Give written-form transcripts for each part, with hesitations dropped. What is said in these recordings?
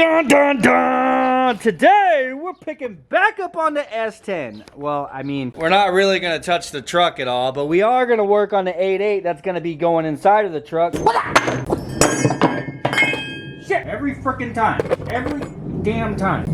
Dun dun dun! Today we're picking back up on the S10. Well, I mean, we're not really gonna touch the truck at all, but we are gonna work on the 8.8 that's gonna be going inside of the truck. Shit! Every freaking time. Every damn time.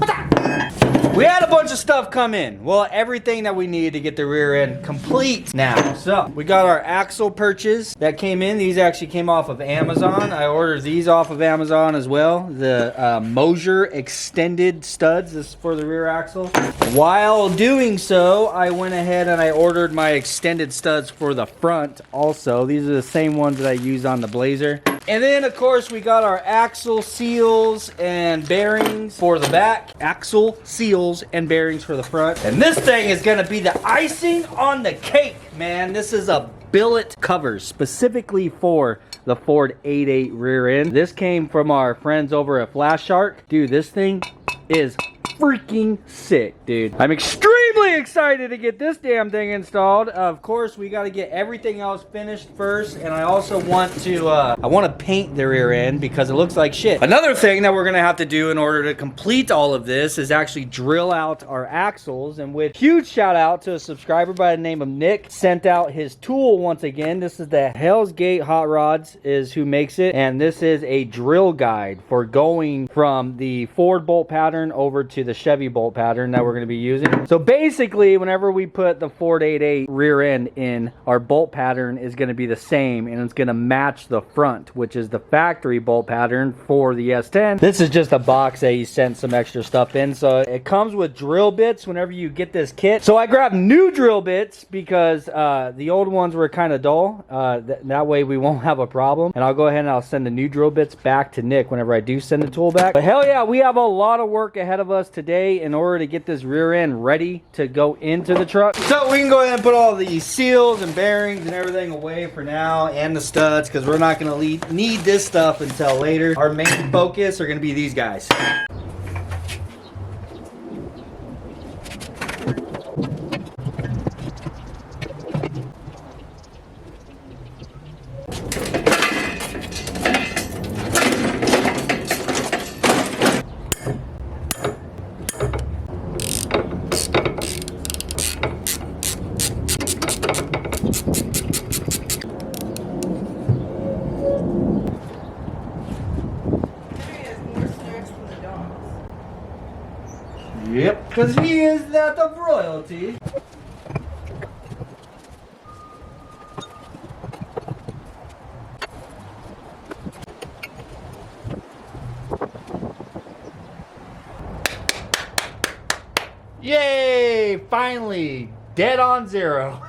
We had a bunch of stuff come in. Well, everything that we need to get the rear end complete now. So, we got our axle perches that came in. These actually came off of Amazon. I ordered these off of Amazon as well. The Mosier extended studs. This is for the rear axle. While doing so, I went ahead and I ordered my extended studs for the front also. These are the same ones that I used on the Blazer. And then, of course, we got our axle seals and bearings for the back. Axle seals and bearings for the front. And this thing is going to be the icing on the cake, man. This is a billet cover specifically for the Ford 8.8 rear end. This came from our friends over at Flash Shark. Dude, this thing is freaking sick, dude. I'm extremely excited to get this damn thing installed. Of course, we got to get everything else finished first, and I also want to paint the rear end because it looks like shit. Another thing that we're gonna have to do in order to complete all of this is actually drill out our axles, and with huge shout out to a subscriber by the name of Nick, sent out his tool once again. This is the Hell's Gate Hot Rods is who makes it, and this is a drill guide for going from the Ford bolt pattern over to the Chevy bolt pattern that we're going to be using. So basically, whenever we put the Ford 8.8 rear end in, our bolt pattern is going to be the same, and it's going to match the front, which is the factory bolt pattern for the S10. This is just a box that he sent some extra stuff in. So it comes with drill bits whenever you get this kit. So I grabbed new drill bits because the old ones were kind of dull. That way we won't have a problem. And I'll go ahead and I'll send the new drill bits back to Nick whenever I do send the tool back. But hell yeah, we have a lot of work ahead of us today in order to get this rear end ready to go into the truck. So we can go ahead and put all the seals and bearings and everything away for now, and the studs, because we're not going to need this stuff until later. Our main focus are going to be these guys. Yep, because he is that of royalty. Yay! Finally! Dead on zero.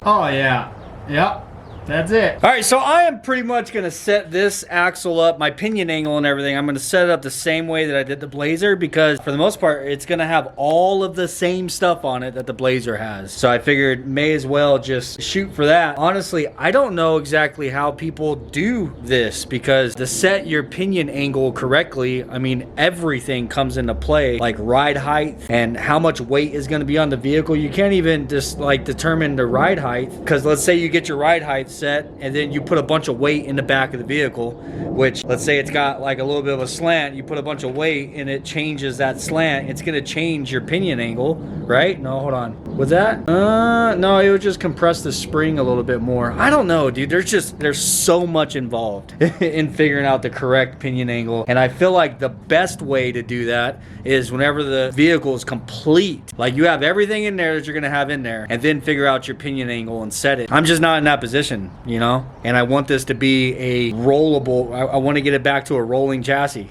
Oh yeah. Yep. That's it. All right, so I am pretty much going to set this axle up, my pinion angle and everything. I'm going to set it up the same way that I did the Blazer because for the most part, it's going to have all of the same stuff on it that the Blazer has. So I figured may as well just shoot for that. Honestly, I don't know exactly how people do this because to set your pinion angle correctly, I mean, everything comes into play, like ride height and how much weight is going to be on the vehicle. You can't even just like determine the ride height because let's say you get your ride height set and then you put a bunch of weight in the back of the vehicle, which let's say it's got like a little bit of a slant, you put a bunch of weight and it changes that slant, it's going to change your pinion angle, right? No, hold on. Was that? No, it would just compress the spring a little bit more. I don't know, dude. There's so much involved in figuring out the correct pinion angle, and I feel like the best way to do that is whenever the vehicle is complete, like you have everything in there that you're going to have in there, and then figure out your pinion angle and set it. I'm just not in that position, you know, and I want this to be a rollable, I want to get it back to a rolling chassis.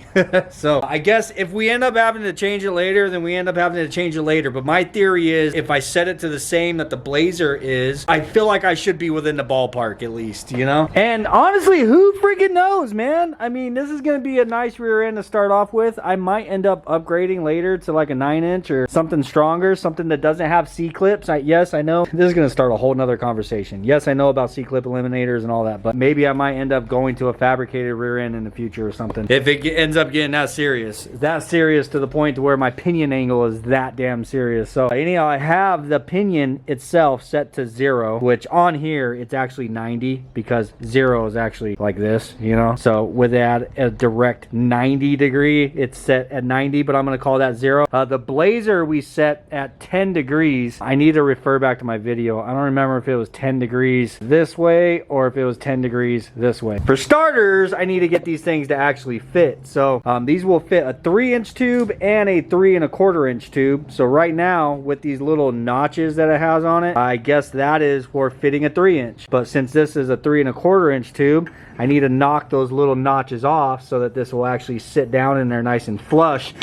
So I guess if we end up having to change it later, then we end up having to change it later. But my theory is if I set it to the same that the Blazer is, I feel like I should be within the ballpark at least, you know? And honestly, who freaking knows, man? I mean, this is going to be a nice rear end to start off with. I might end up upgrading later to like a 9-inch or something stronger, something that doesn't have C-clips. Yes, I know this is going to start a whole nother conversation. Yes, I know about C-clips clip eliminators and all that. But maybe I might end up going to a fabricated rear end in the future or something. If it ends up getting that serious. That serious to the point to where my pinion angle is that damn serious. So anyhow, I have the pinion itself set to 0, which on here, it's actually 90 because 0 is actually like this, you know? So with that, a direct 90 degree, it's set at 90, but I'm gonna call that 0. The blazer we set at 10 degrees. I need to refer back to my video. I don't remember if it was 10 degrees this way or if it was 10 degrees this way. For starters, I need to get these things to actually fit. So these will fit a 3-inch tube and a 3 1/4 inch tube. So right now with these little notches that it has on it, I guess that is for fitting a 3-inch. But since this is a 3 1/4 inch tube, I need to knock those little notches off so that this will actually sit down in there nice and flush.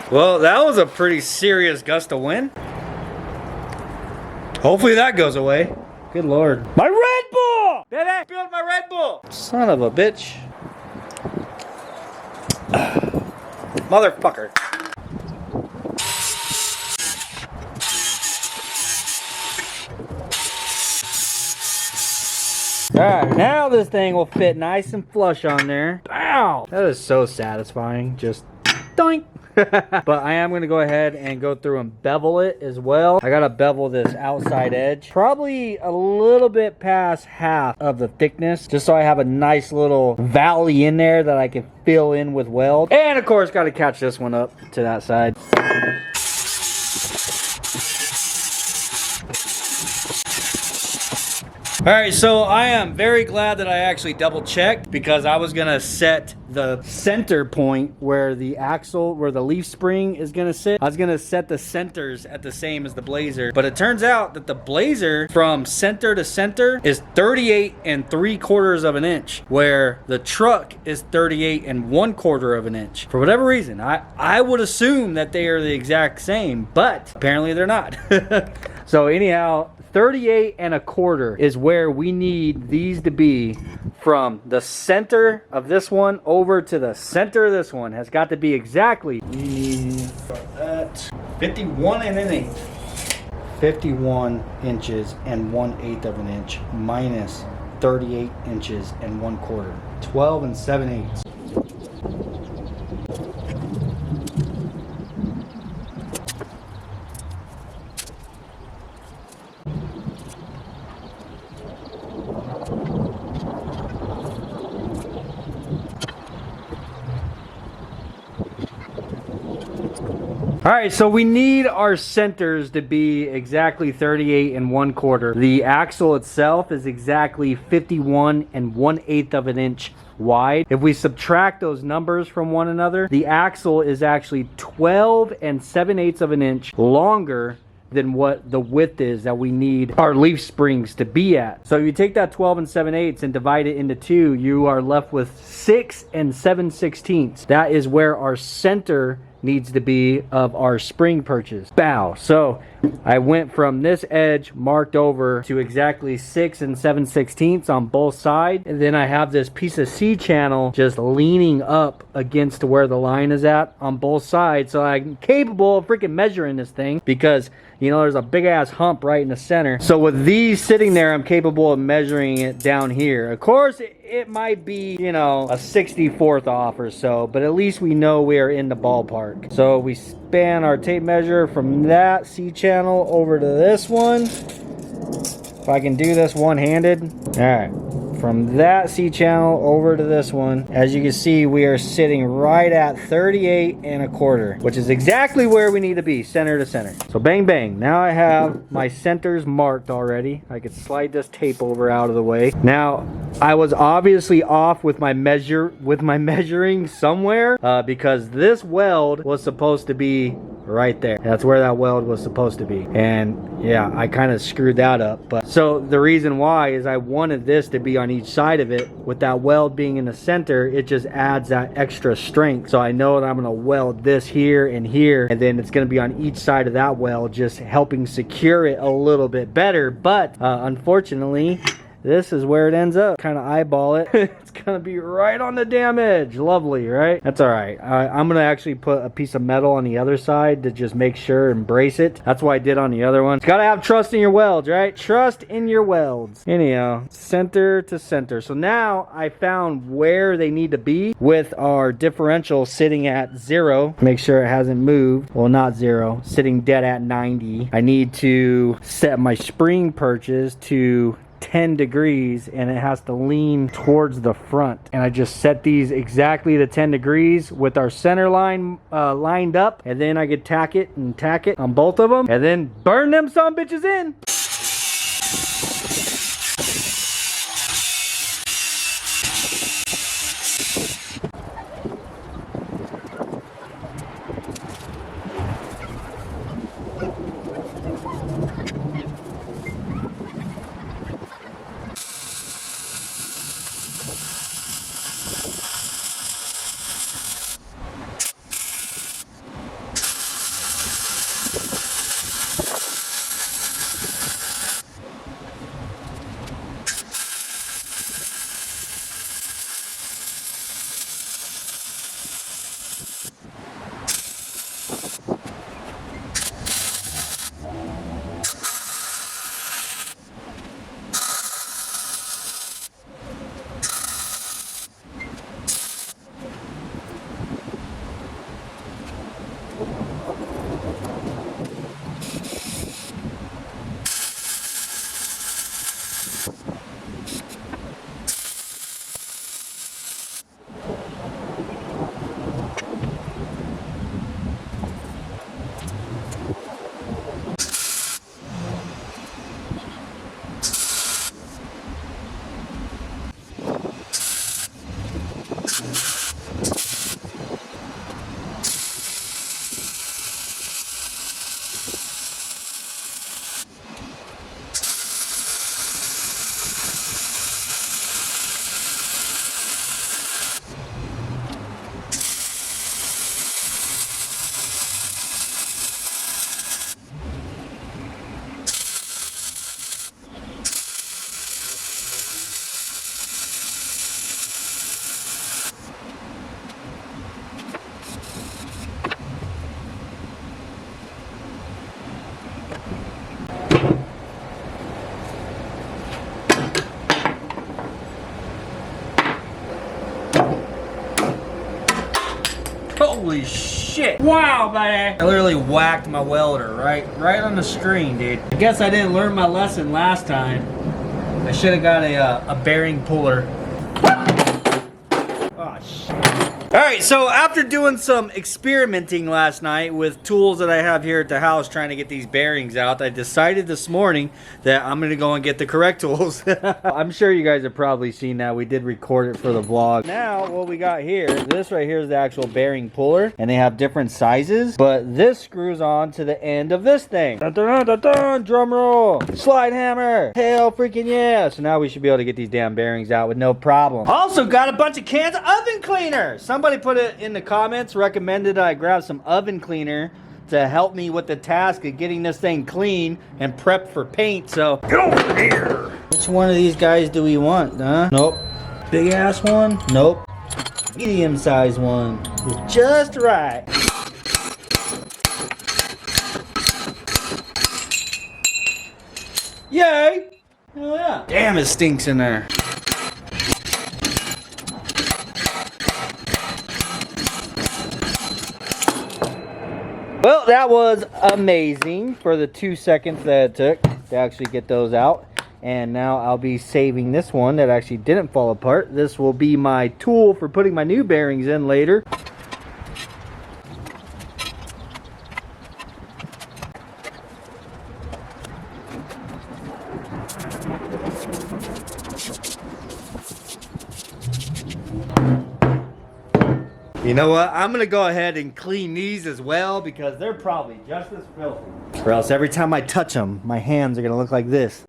Well, that was a pretty serious gust of wind. Hopefully that goes away. Good Lord. My Red Bull! Baby, spilled my Red Bull! Son of a bitch. Motherfucker. Alright, now this thing will fit nice and flush on there. Wow! That is so satisfying. Just doink! But I am going to go ahead and go through and bevel it as well. I got to bevel this outside edge. Probably a little bit past half of the thickness. Just so I have a nice little valley in there that I can fill in with weld. And of course, got to catch this one up to that side. Alright, so I am very glad that I actually double checked because I was gonna set the center point where the axle, where the leaf spring is gonna sit. I was gonna set the centers at the same as the blazer, but it turns out that the blazer from center to center is 38 3/4 of an inch, where the truck is 38 1/4 of an inch. For whatever reason, I would assume that they are the exact same, but apparently they're not. So anyhow, 38 1/4 is where we need these to be from the center of this one over to the center of this one. Has got to be exactly 51 1/8. 51 inches and 1/8 of an inch minus 38 inches and 1/4. 12 7/8. All right, so we need our centers to be exactly 38 1/4. The axle itself is exactly 51 1/8 of an inch wide. If we subtract those numbers from one another, the axle is actually 12 7/8 of an inch longer than what the width is that we need our leaf springs to be at. So if you take that 12 7/8 and divide it into 2, you are left with 6 7/16. That is where our center needs to be of our spring perches. Bow. So I went from this edge marked over to exactly 6 7/16 on both sides, and then I have this piece of C-channel just leaning up against where the line is at on both sides, so I'm capable of freaking measuring this thing because, you know, there's a big ass hump right in the center. So with these sitting there, I'm capable of measuring it down here. Of course, it might be, you know, a 64th off or so, but at least we know we are in the ballpark. So we span our tape measure from that C-channel over to this one. If I can do this one-handed. All right. From that C-channel over to this one, as you can see, we are sitting right at 38 1/4, which is exactly where we need to be, center to center. So bang, bang. Now I have my centers marked already. I could slide this tape over out of the way. Now, I was obviously off with my measuring somewhere because this weld was supposed to be right there. That's where that weld was supposed to be. And yeah, I kind of screwed that up. But so the reason why is I wanted this to be on each side of it. With that weld being in the center, it just adds that extra strength. So I know that I'm gonna weld this here and here, and then it's gonna be on each side of that weld, just helping secure it a little bit better. But unfortunately, this is where it ends up. Kind of eyeball it. It's gonna be right on the damn edge. Lovely, right? That's all right. I'm gonna actually put a piece of metal on the other side to just make sure and brace it. That's what I did on the other one. You gotta have trust in your welds, right? Trust in your welds. Anyhow, center to center. So now I found where they need to be with our differential sitting at 0. Make sure it hasn't moved. Well, not 0. Sitting dead at 90. I need to set my spring perches to 10 degrees, and it has to lean towards the front, and I just set these exactly to 10 degrees with our center line lined up, and then I could tack it on both of them and then burn them some bitches in. Holy shit. Wow, man. I literally whacked my welder right on the screen, dude. I guess I didn't learn my lesson last time. I should have got a bearing puller. Oh, shit. Alright, so after doing some experimenting last night with tools that I have here at the house trying to get these bearings out, I decided this morning that I'm going to go and get the correct tools. I'm sure you guys have probably seen that. We did record it for the vlog. Now, what we got here, this right here is the actual bearing puller, and they have different sizes, but this screws on to the end of this thing. Dun, dun, dun, dun, dun, drum roll, slide hammer, hell freaking yeah. So now we should be able to get these damn bearings out with no problem. Also got a bunch of cans of oven cleaner. Somebody put it in the comments, recommended I grab some oven cleaner to help me with the task of getting this thing clean and prepped for paint. So get over here. Which one of these guys do we want, huh? Nope. Big ass one? Nope. Medium sized one is just right. Yay! Hell yeah. Damn, it stinks in there. Well, that was amazing for the 2 seconds that it took to actually get those out. And now I'll be saving this one that actually didn't fall apart. This will be my tool for putting my new bearings in later. You know what? I'm gonna go ahead and clean these as well because they're probably just as filthy. Or else every time I touch them, my hands are gonna look like this.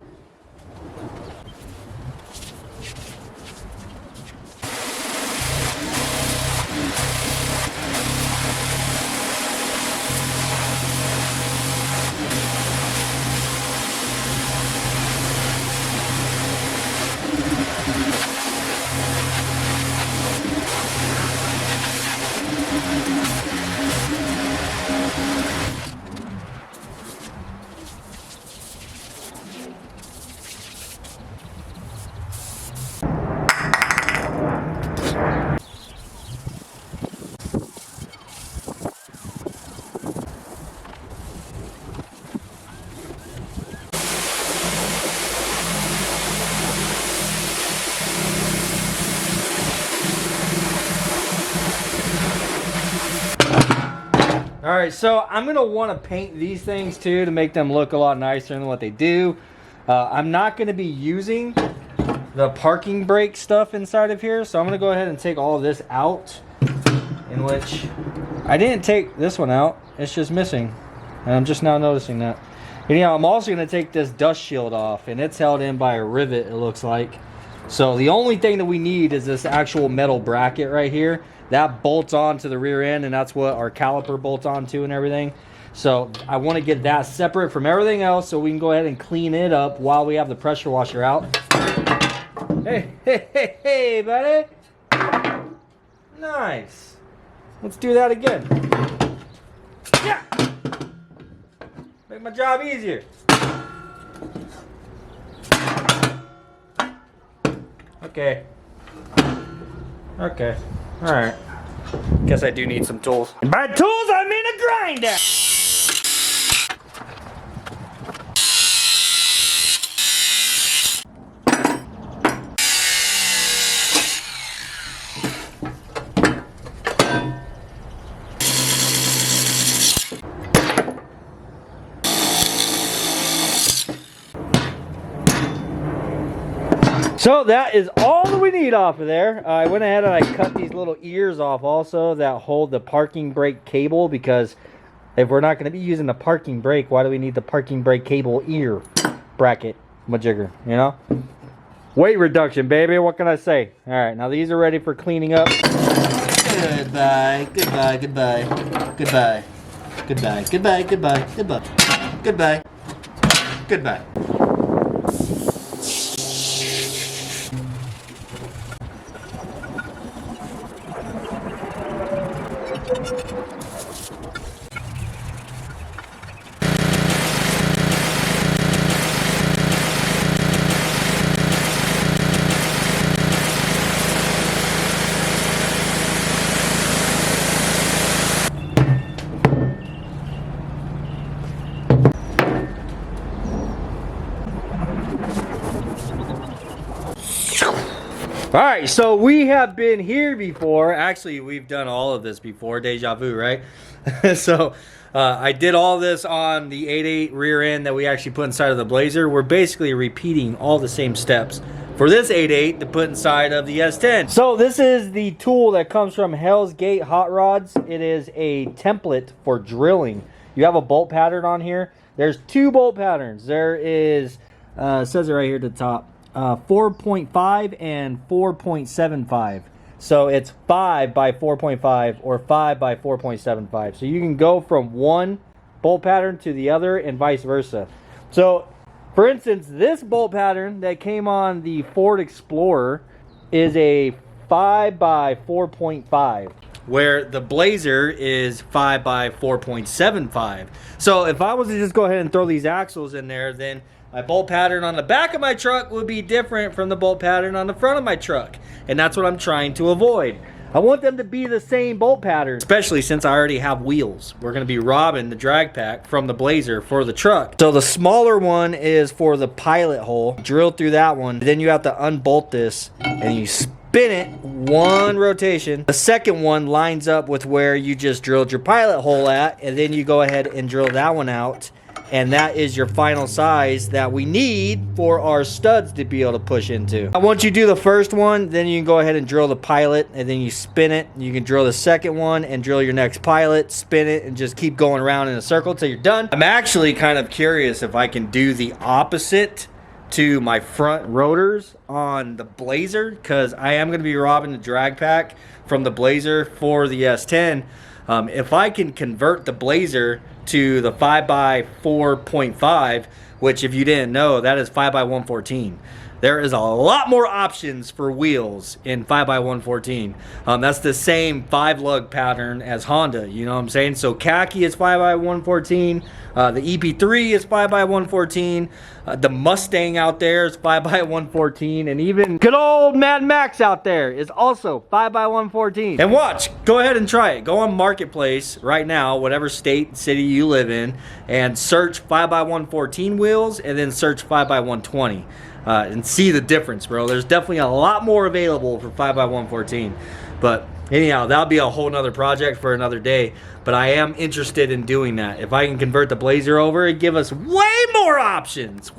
Alright, so I'm going to want to paint these things too to make them look a lot nicer than what they do. I'm not going to be using the parking brake stuff inside of here, so I'm going to go ahead and take all of this out. In which, I didn't take this one out, it's just missing. And I'm just now noticing that. Anyhow, I'm also going to take this dust shield off, and it's held in by a rivet, it looks like. So the only thing that we need is this actual metal bracket right here. That bolts on to the rear end, and that's what our caliper bolts onto and everything. So I want to get that separate from everything else so we can go ahead and clean it up while we have the pressure washer out. Hey, hey, hey, hey, buddy. Nice. Let's do that again. Yeah. Make my job easier. Okay. Okay. Alright. Guess I do need some tools. And by tools, I mean a grinder! So that is all that we need off of there. I went ahead and I cut these little ears off also that hold the parking brake cable, because if we're not going to be using the parking brake, why do we need the parking brake cable ear bracket majigger, you know? Weight reduction, baby, what can I say? All right, now these are ready for cleaning up. Goodbye, goodbye, goodbye, goodbye, goodbye, goodbye, goodbye, goodbye, goodbye, goodbye. Alright, so we have been here before. Actually, we've done all of this before. Deja vu, right? So, I did all this on the 8.8 rear end that we actually put inside of the Blazer. We're basically repeating all the same steps for this 8.8 to put inside of the S10. So, this is the tool that comes from Hell's Gate Hot Rods. It is a template for drilling. You have a bolt pattern on here. There's two bolt patterns. There is, it says it right here at the top. 4.5 and 4.75. So it's 5 by 4.5 or 5 by 4.75. So you can go from one bolt pattern to the other and vice versa. So for instance, this bolt pattern that came on the Ford Explorer is a 5 by 4.5, where the Blazer is 5 by 4.75. So if I was to just go ahead and throw these axles in there, then my bolt pattern on the back of my truck would be different from the bolt pattern on the front of my truck. And that's what I'm trying to avoid. I want them to be the same bolt pattern, especially since I already have wheels. We're going to be robbing the drag pack from the Blazer for the truck. So the smaller one is for the pilot hole. Drill through that one. Then you have to unbolt this and you spin it one rotation. The second one lines up with where you just drilled your pilot hole at, and then you go ahead and drill that one out. and that is your final size that we need for our studs to be able to push into. Once you do the first one, then you can go ahead and drill the pilot, and then you spin it. You can drill the second one and drill your next pilot, spin it, and just keep going around in a circle till you're done. I'm actually kind of curious if I can do the opposite to my front rotors on the Blazer, because I am going to be robbing the drag pack from the Blazer for the S10. If I can convert the Blazer to the 5x4.5, which if you didn't know, that is 5x114. There is a lot more options for wheels in 5x114. That's the same 5-lug pattern as Honda, you know what I'm saying? So Khaki is 5x114, the EP3 is 5x114, the Mustang out there is 5x114, and even good old Mad Max out there is also 5x114. And watch, go ahead and try it. Go on Marketplace right now, whatever state, city you live in, and search 5x114 wheels, and then search 5x120. And see the difference, bro. There's definitely a lot more available for 5x114. But anyhow, that'll be a whole nother project for another day. But I am interested in doing that. If I can convert the Blazer over, it'd give us way more options.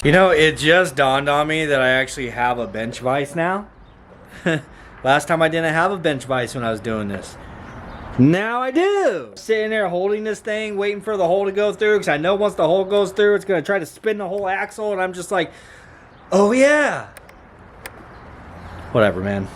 You know, it just dawned on me that I actually have a bench vise now. Last time I didn't have a bench vise when I was doing this. Now I do. Sitting there holding this thing, waiting for the hole to go through, because I know once the hole goes through, it's going to try to spin the whole axle, and I'm just like, oh yeah. Whatever, man.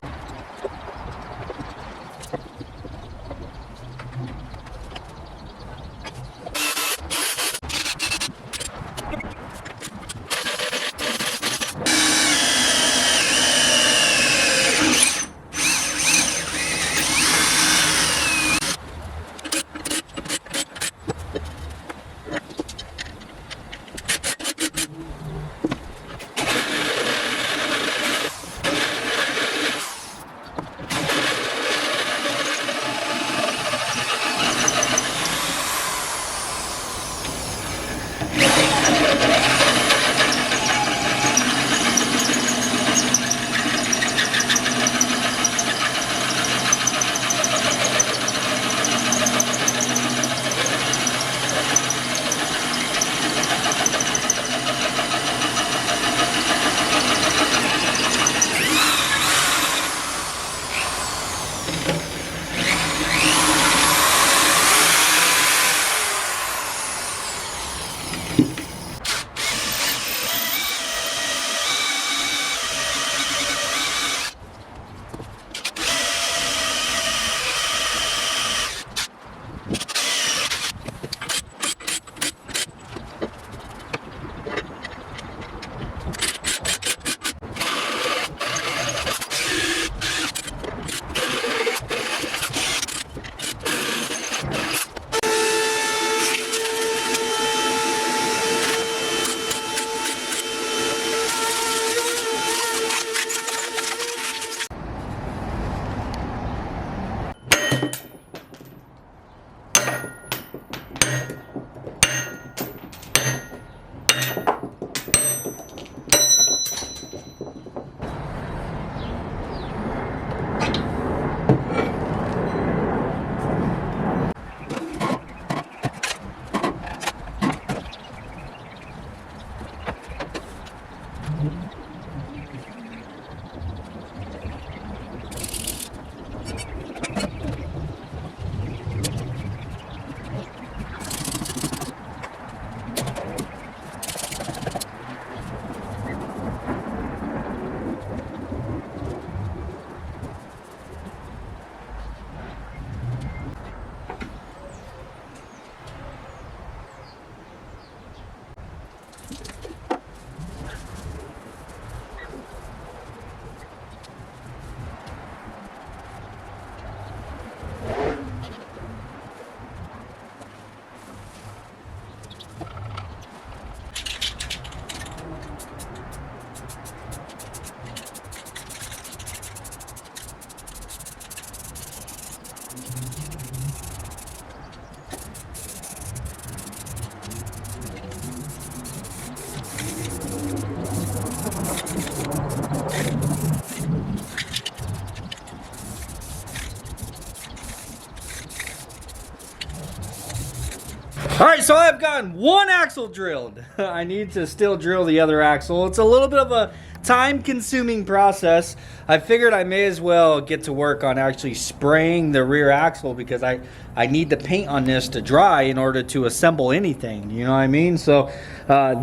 All right, so I've gotten one axle drilled. I need to still drill the other axle. It's a little bit of a time-consuming process. I figured I may as well get to work on actually spraying the rear axle because I need the paint on this to dry in order to assemble anything. You know what I mean? So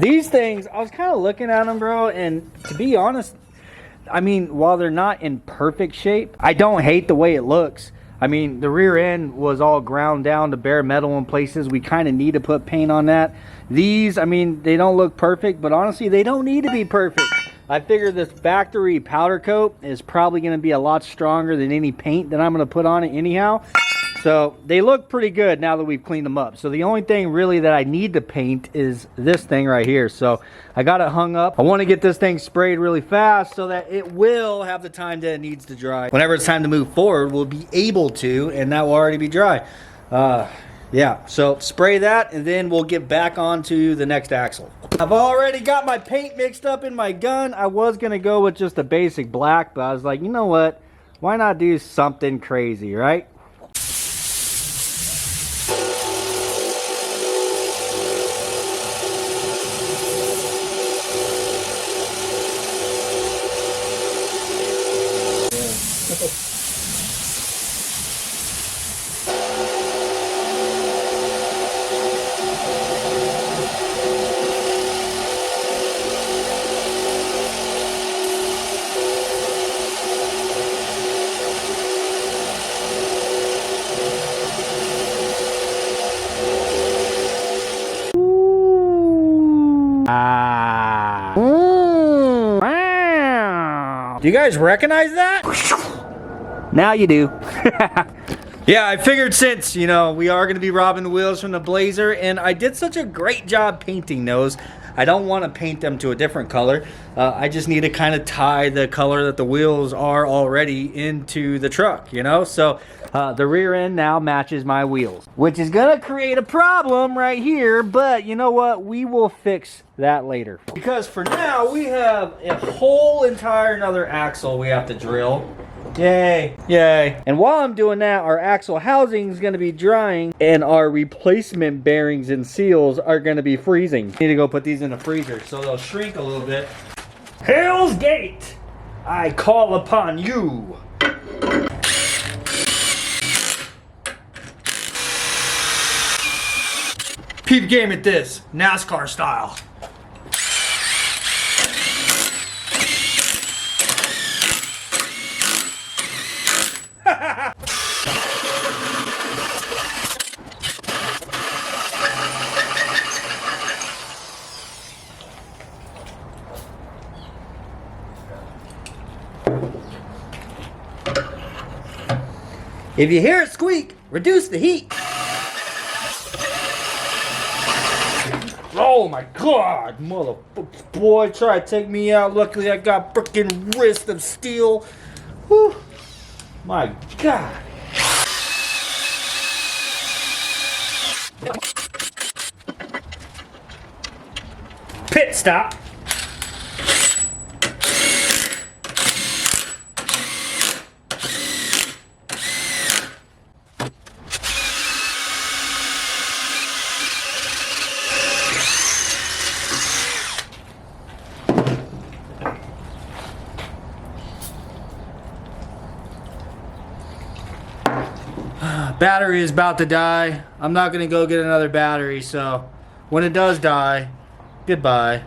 these things, I was kind of looking at them, bro, and to be honest, I mean, while they're not in perfect shape, I don't hate the way it looks. I mean, the rear end was all ground down to bare metal in places. We kind of need to put paint on that. These, I mean, they don't look perfect, but honestly, they don't need to be perfect. I figure this factory powder coat is probably going to be a lot stronger than any paint that I'm going to put on it anyhow. So they look pretty good now that we've cleaned them up. So the only thing really that I need to paint is this thing right here. So I got it hung up. I want to get this thing sprayed really fast so that it will have the time that it needs to dry. Whenever it's time to move forward, we'll be able to, and that will already be dry. Yeah, so spray that and then we'll get back onto the next axle. I've already got my paint mixed up in my gun. I was gonna go with just a basic black, but I was like, you know what? Why not do something crazy, right? Do you guys recognize that? Now you do. Yeah, I figured since, you know, we are going to be robbing the wheels from the Blazer, and I did such a great job painting those, I don't want to paint them to a different color. I just need to kind of tie the color that the wheels are already into the truck, you know? So the rear end now matches my wheels, which is going to create a problem right here, but you know what? We will fix that later. Because for now, we have a whole entire another axle we have to drill. Yay, yay. And while I'm doing that, our axle housing is going to be drying and our replacement bearings and seals are going to be freezing. Need to go put these in the freezer so they'll shrink a little bit. Hell's Gate, I call upon you. Peep game at this, NASCAR style. If you hear it squeak, reduce the heat. Oh my God, motherfucker, boy, try to take me out. Luckily, I got freaking wrist of steel. Whew. My God. Pit stop. Battery is about to die. I'm not gonna go get another battery, so when it does die, goodbye.